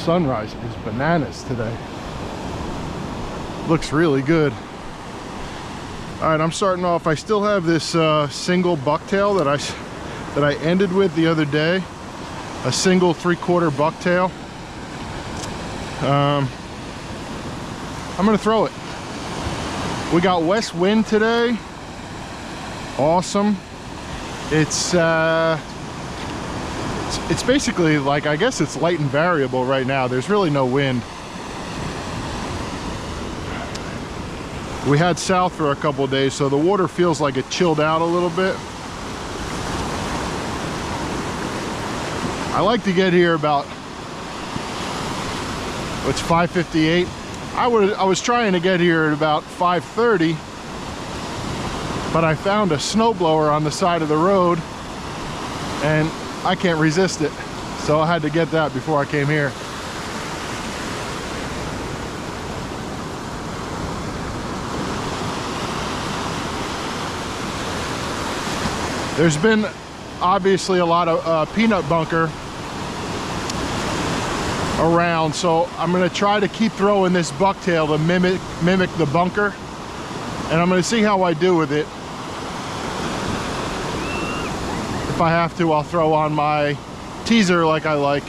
sunrise is bananas today. Looks really good. All right, I'm starting off. I still have this single bucktail that I ended with the other day. A single 3/4 bucktail. I'm gonna throw it. We got west wind today. Awesome. It's basically like, I guess it's light and variable right now. There's really no wind. We had south for a couple of days, so the water feels like it chilled out a little bit. I like to get here about, it's 5:58. I was trying to get here at about 5:30, but I found a snowblower on the side of the road and I can't resist it. So I had to get that before I came here. There's been obviously a lot of peanut bunker around, so I'm going to try to keep throwing this bucktail to mimic the bunker, and I'm going to see how I do with it. If I have to, I'll throw on my teaser like I like,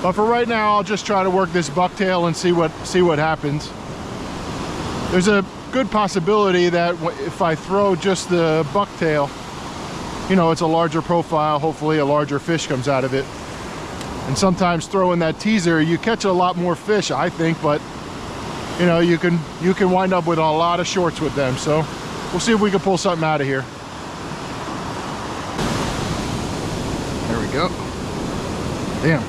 but for right now I'll just try to work this bucktail and see what happens. There's a good possibility that if I throw just the bucktail, you know, it's a larger profile, hopefully a larger fish comes out of it. And sometimes throwing that teaser, you catch a lot more fish, I think, but you know, you can wind up with a lot of shorts with them. So we'll see if we can pull something out of here. There we go. Damn.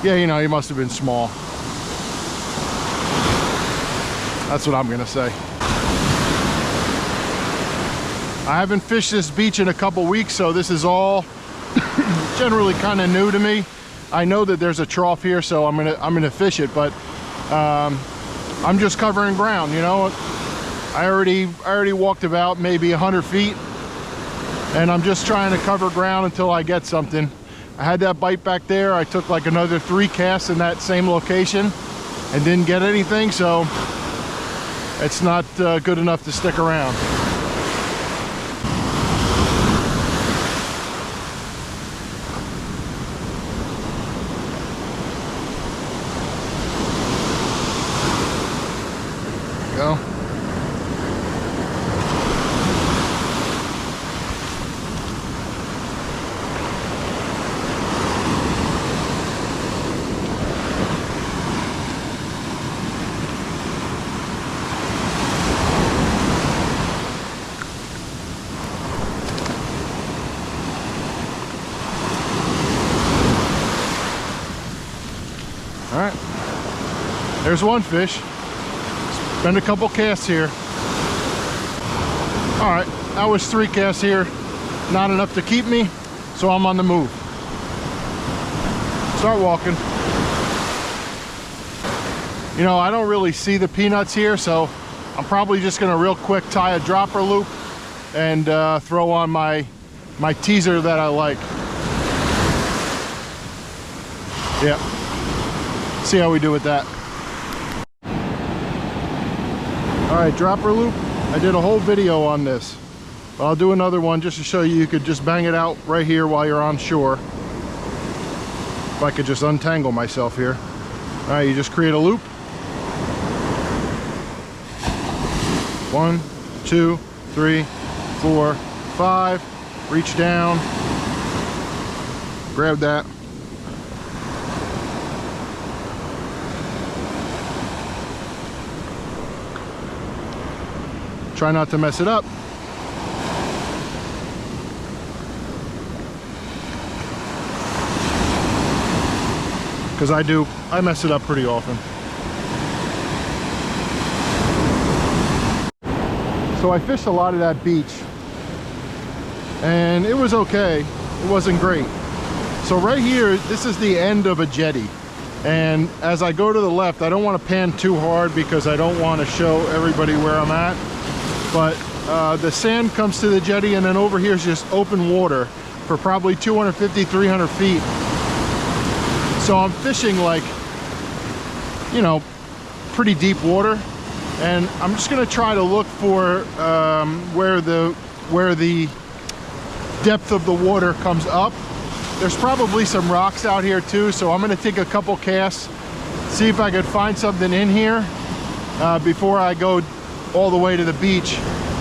Yeah, you know, he must have been small. That's what I'm gonna say. I haven't fished this beach in a couple weeks, so this is all generally kind of new to me. I know that there's a trough here, so I'm gonna fish it, but I'm just covering ground, you know. I already walked about maybe 100 feet, and I'm just trying to cover ground until I get something. I had that bite back there. I took like another 3 casts in that same location and didn't get anything, so it's not good enough to stick around. Go. All right, there's one fish. Been a couple casts here. All right, that was 3 casts here. Not enough to keep me, so I'm on the move. Start walking. You know, I don't really see the peanuts here, so I'm probably just gonna real quick tie a dropper loop and throw on my teaser that I like. Yeah. See how we do with that. All right, dropper loop. I did a whole video on this, but I'll do another one just to show you could just bang it out right here while you're on shore. If I could just untangle myself here. All right, you just create a loop. 1, 2, 3, 4, 5. Reach down, grab that. Try not to mess it up. Because I mess it up pretty often. So I fished a lot of that beach and it was okay. It wasn't great. So right here, this is the end of a jetty. And as I go to the left, I don't want to pan too hard because I don't want to show everybody where I'm at. But the sand comes to the jetty, and then over here is just open water for probably 250, 300 feet. So I'm fishing like, you know, pretty deep water, and I'm just gonna try to look for where the depth of the water comes up. There's probably some rocks out here too, so I'm gonna take a couple casts, see if I could find something in here before I go all the way to the beach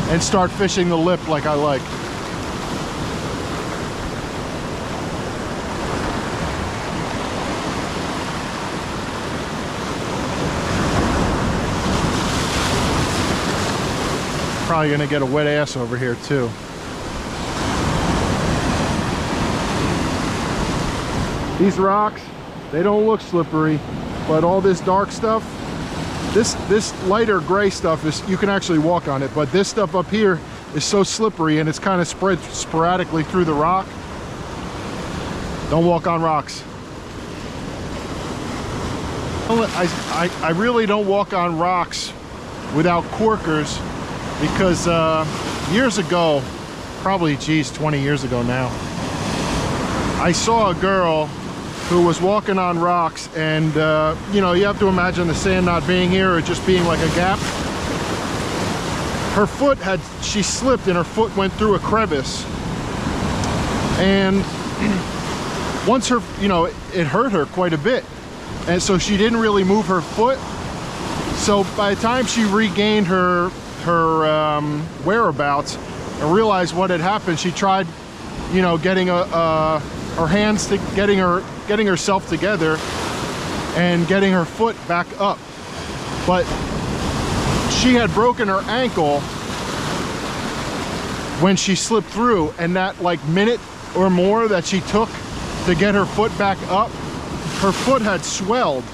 and start fishing the lip like I like. Probably gonna get a wet ass over here too. These rocks, they don't look slippery, but all this dark stuff, this lighter gray stuff is, you can actually walk on it, but this stuff up here is so slippery and it's kind of spread sporadically through the rock. Don't walk on rocks. I really don't walk on rocks without corkers, because years ago, probably, geez, 20 years ago now, I saw a girl who was walking on rocks, and you know, you have to imagine the sand not being here or just being like a gap. Her foot she slipped and her foot went through a crevice, and once her, you know, it hurt her quite a bit, and so she didn't really move her foot. So by the time she regained her whereabouts and realized what had happened, she tried, you know, getting her hands to getting herself together and getting her foot back up, but she had broken her ankle when she slipped through, and that like minute or more that she took to get her foot back up, her foot had swelled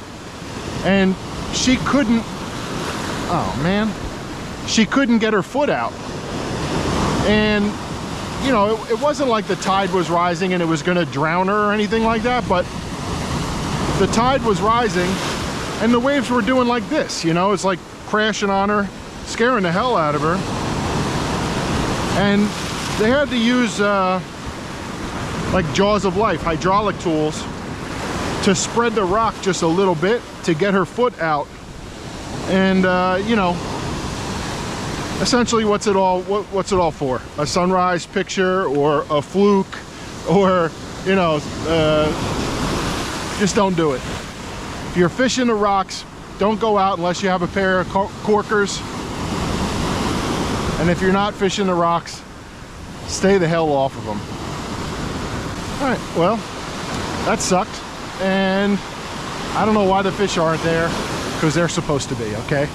and she couldn't, oh man, she couldn't get her foot out. And you know, it wasn't like the tide was rising and it was gonna drown her or anything like that, but the tide was rising and the waves were doing like this, you know, it's like crashing on her, scaring the hell out of her. And they had to use like jaws of life, hydraulic tools, to spread the rock just a little bit to get her foot out. And you know, essentially what's it all for? A sunrise picture or a fluke, or, you know, just don't do it. If you're fishing the rocks, don't go out unless you have a pair of corkers. And if you're not fishing the rocks, stay the hell off of them. All right, well, that sucked. And I don't know why the fish aren't there, because they're supposed to be, okay?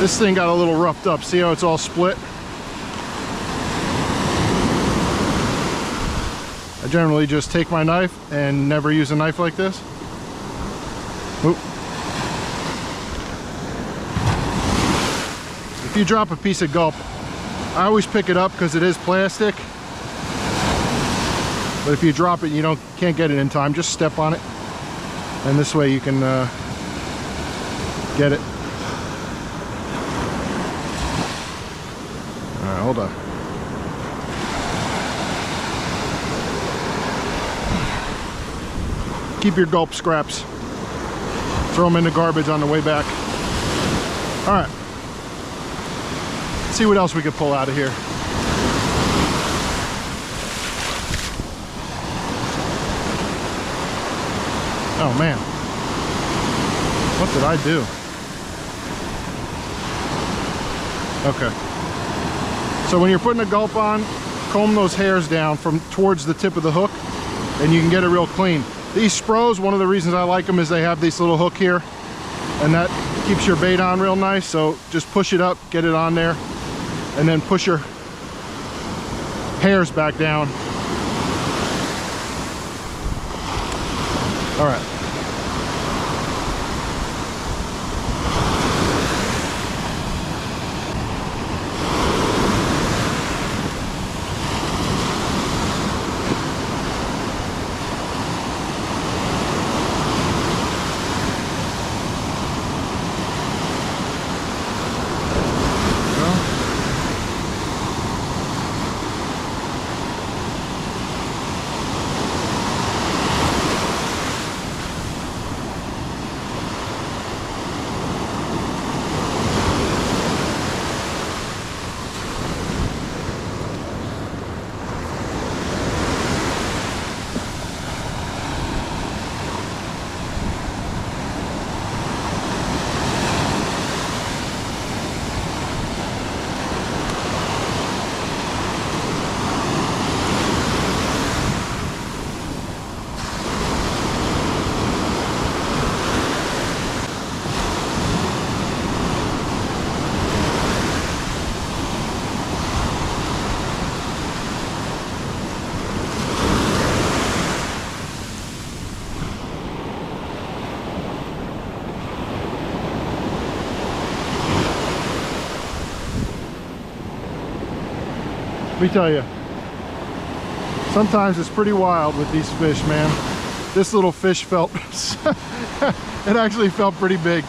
This thing got a little roughed up. See how it's all split? I generally just take my knife and never use a knife like this. Oop. If you drop a piece of gulp, I always pick it up because it is plastic. But if you drop it, you can't get it in time. Just step on it, and this way you can get it. All right, hold on. Keep your gulp scraps. Throw them in the garbage on the way back. All right. Let's see what else we could pull out of here. Oh man, what did I do? Okay. So when you're putting a gulp on, comb those hairs down from towards the tip of the hook, and you can get it real clean. These Spros, one of the reasons I like them is they have this little hook here, and that Keeps your bait on real nice, so just push it up, get it on there, and then push your hairs back down. All right. Let me tell you, sometimes it's pretty wild with these fish, man. This little fish felt, it actually felt pretty big.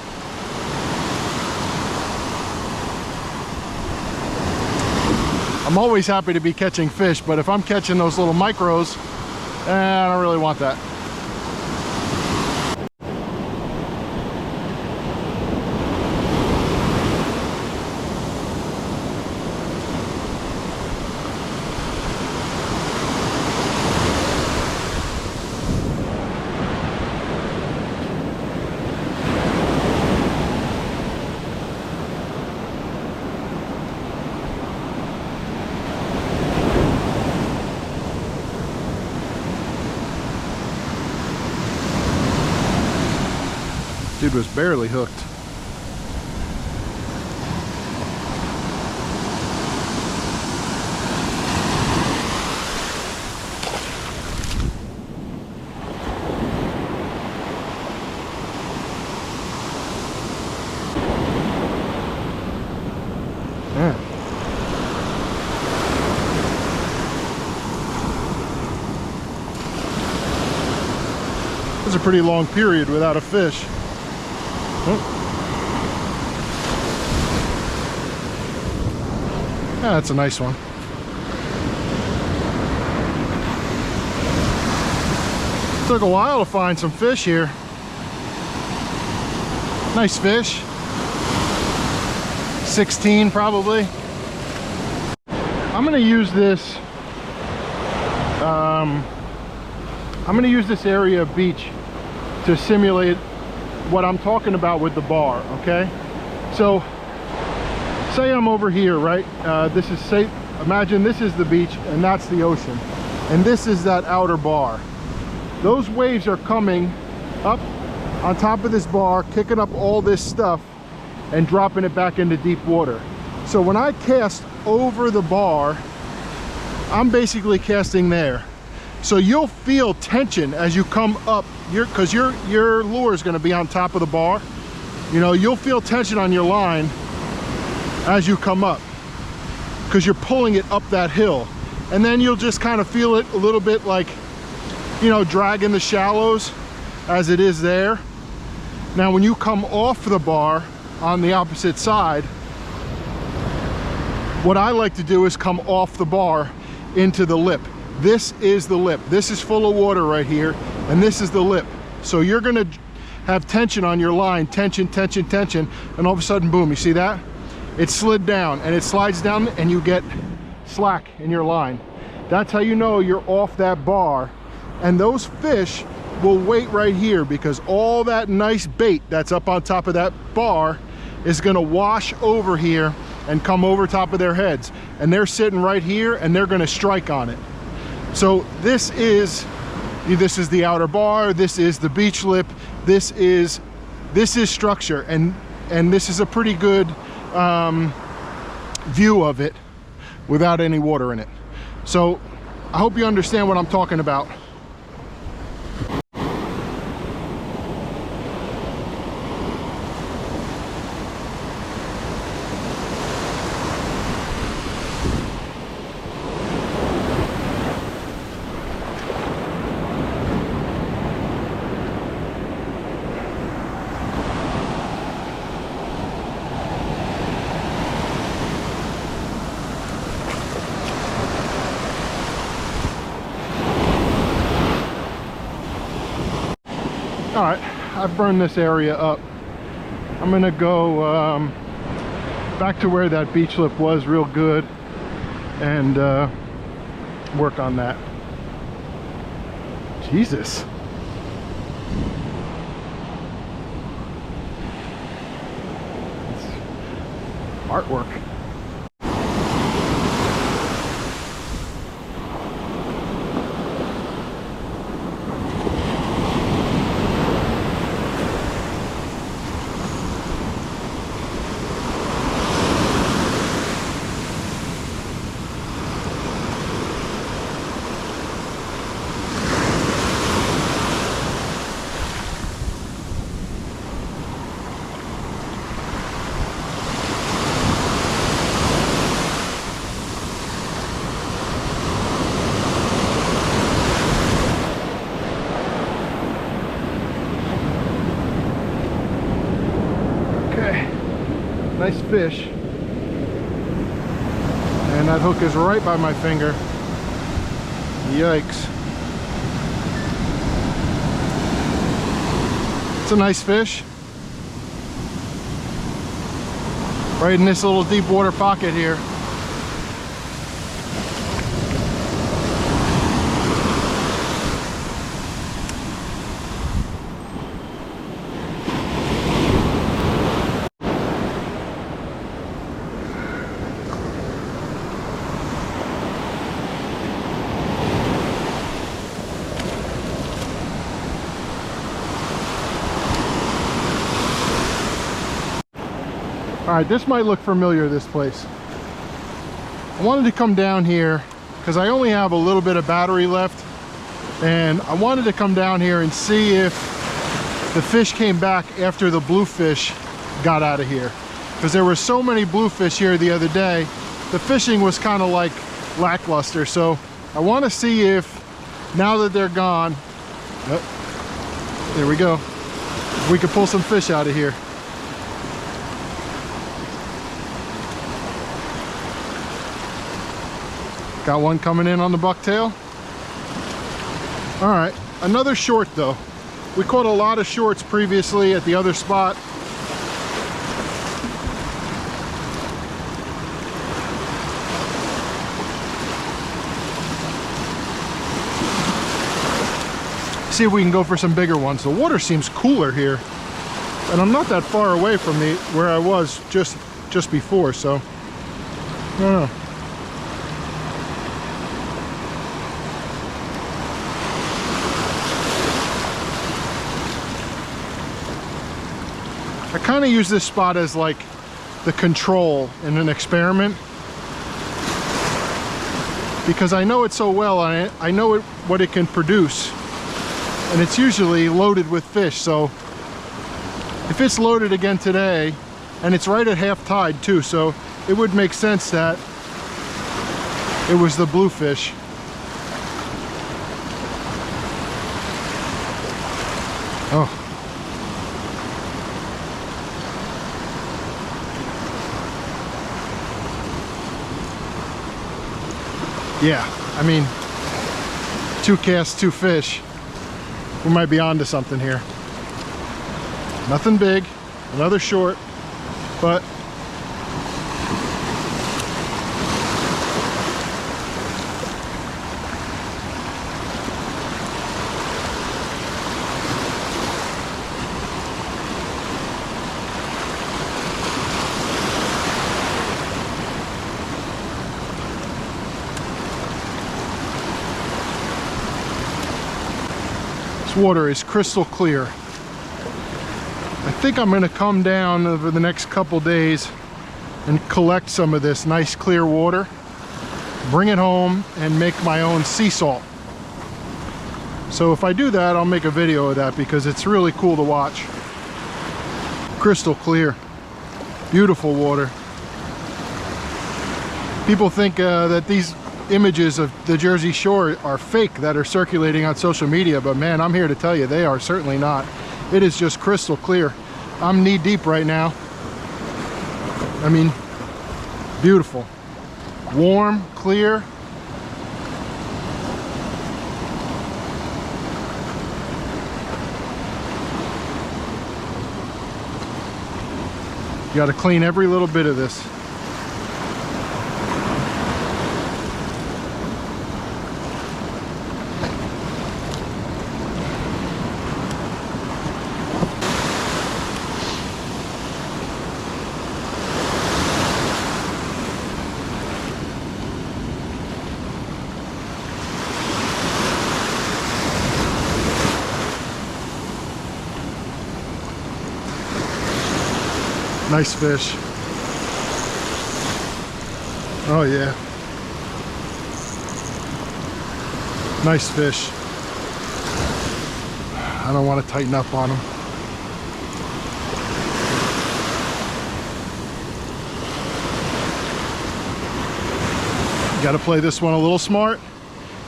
I'm always happy to be catching fish, but if I'm catching those little micros, I don't really want that. Dude was barely hooked. Yeah. It was a pretty long period without a fish. Yeah, that's a nice one. Took a while to find some fish here. Nice fish. 16 probably. I'm gonna use this. I'm gonna use this area of beach to simulate what I'm talking about with the bar, okay? So say I'm over here, right? Imagine this is the beach and that's the ocean, and this is that outer bar. Those waves are coming up on top of this bar, kicking up all this stuff and dropping it back into deep water. So when I cast over the bar, I'm basically casting there. So you'll feel tension as you come up, because your lure is going to be on top of the bar. You know, you'll feel tension on your line as you come up, because you're pulling it up that hill. And then you'll just kind of feel it a little bit like, you know, dragging the shallows as it is there. Now when you come off the bar on the opposite side, what I like to do is come off the bar into the lip. This is the lip. This is full of water right here, and this is the lip. So you're gonna have tension on your line, tension, tension, tension, and all of a sudden, boom, you see that? It slid down, and it slides down, and you get slack in your line. That's how you know you're off that bar. And those fish will wait right here, because all that nice bait that's up on top of that bar is gonna wash over here and come over top of their heads. And they're sitting right here, and they're gonna strike on it. So this is the outer bar, this is the beach lip, this is structure, and and this is a pretty good view of it without any water in it. So I hope you understand what I'm talking about. All right, I've burned this area up. I'm gonna go back to where that beach lip was real good and work on that. Jesus. It's artwork. Nice fish, and that hook is right by my finger. Yikes. It's a nice fish, right in this little deep water pocket here. All right, this might look familiar, this place. I wanted to come down here because I only have a little bit of battery left, and I wanted to come down here and see if the fish came back after the bluefish got out of here. Because there were so many bluefish here the other day, the fishing was kind of like lackluster. So I want to see if, now that they're gone, oh, there we go, if we could pull some fish out of here. Got one coming in on the bucktail. All right, another short though. We caught a lot of shorts previously at the other spot. See if we can go for some bigger ones. The water seems cooler here, and I'm not that far away from where I was just before, so I don't know. I kind of use this spot as like the control in an experiment, because I know it so well, and I know what it can produce, and it's usually loaded with fish. So if it's loaded again today, and it's right at half tide too, so it would make sense that it was the bluefish. Oh. Yeah, I mean, 2 casts, 2 fish. We might be on to something here. Nothing big, another short, but this water is crystal clear. I think I'm gonna come down over the next couple days and collect some of this nice clear water, bring it home and make my own sea salt. So if I do that, I'll make a video of that because it's really cool to watch. Crystal clear, beautiful water. People think that these images of the Jersey Shore are fake that are circulating on social media, but man, I'm here to tell you they are certainly not. It is just crystal clear. I'm knee deep right now. I mean, beautiful, warm, clear. You got to clean every little bit of this. Nice fish. Oh yeah. Nice fish. I don't want to tighten up on them. You got to play this one a little smart.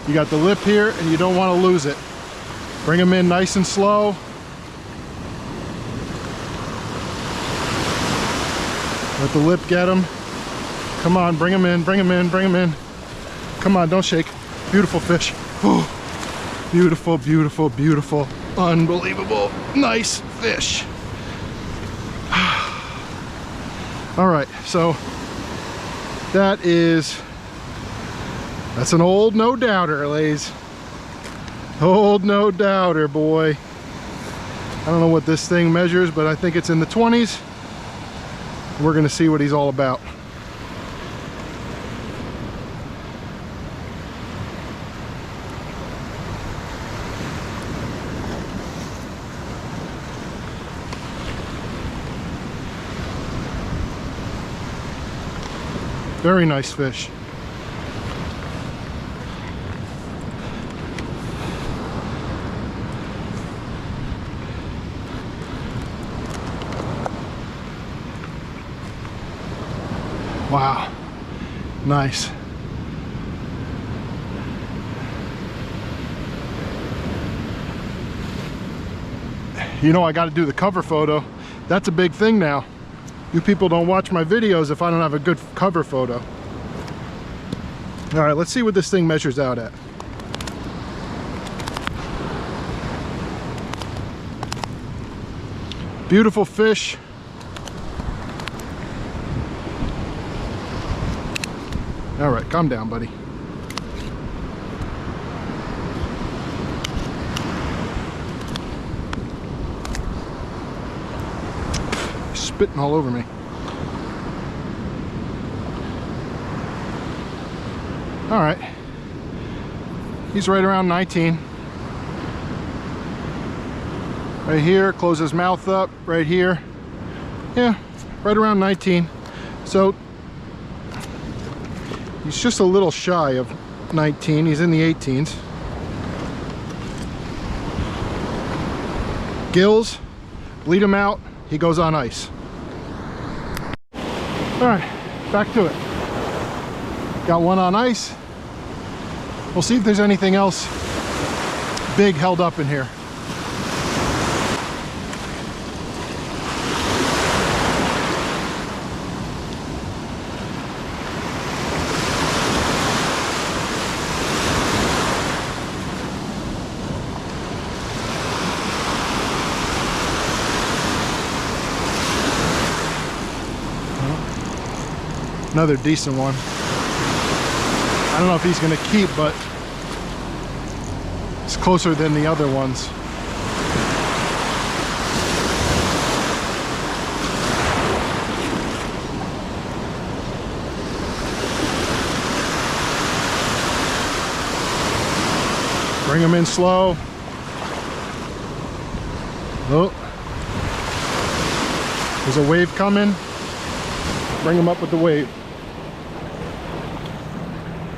You got the lip here and you don't want to lose it. Bring them in nice and slow. Let the lip get them. Come on, bring them in, bring them in, bring them in. Come on, don't shake. Beautiful fish. Ooh. Beautiful, beautiful, beautiful. Unbelievable. Nice fish. All right, so that's an old no doubter, ladies. Old no doubter, boy. I don't know what this thing measures, but I think it's in the 20s. We're gonna see what he's all about. Very nice fish. Wow, nice. You know, I got to do the cover photo. That's a big thing now. You people don't watch my videos if I don't have a good cover photo. All right, let's see what this thing measures out at. Beautiful fish. All right, calm down, buddy. Spitting all over me. All right. He's right around 19. Right here, close his mouth up, right here. Yeah, right around 19. So he's just a little shy of 19. He's in the 18s. Gills, bleed him out, he goes on ice. All right, back to it. Got one on ice. We'll see if there's anything else big held up in here. Another decent one. I don't know if he's going to keep, but it's closer than the other ones. Bring him in slow. Oh. There's a wave coming. Bring him up with the wave.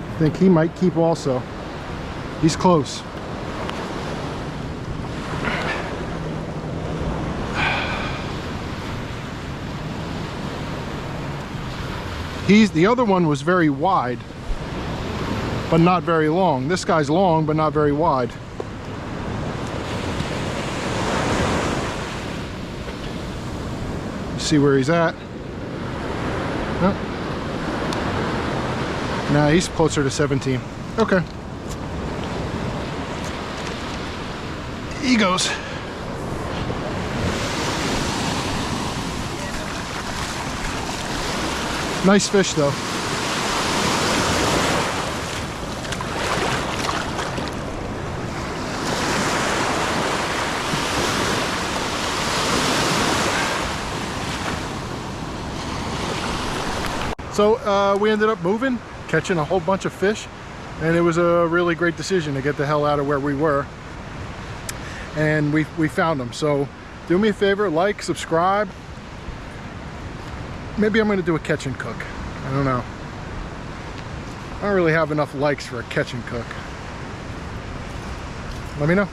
I think he might keep also. He's close. The other one was very wide, but not very long. This guy's long, but not very wide. See where he's at. Oh. Nah, he's closer to 17. Okay. He goes. Nice fish though. So we ended up moving, catching a whole bunch of fish, and it was a really great decision to get the hell out of where we were. And we found them. So do me a favor, like, subscribe. Maybe I'm going to do a catch and cook. I don't know. I don't really have enough likes for a catch and cook. Let me know.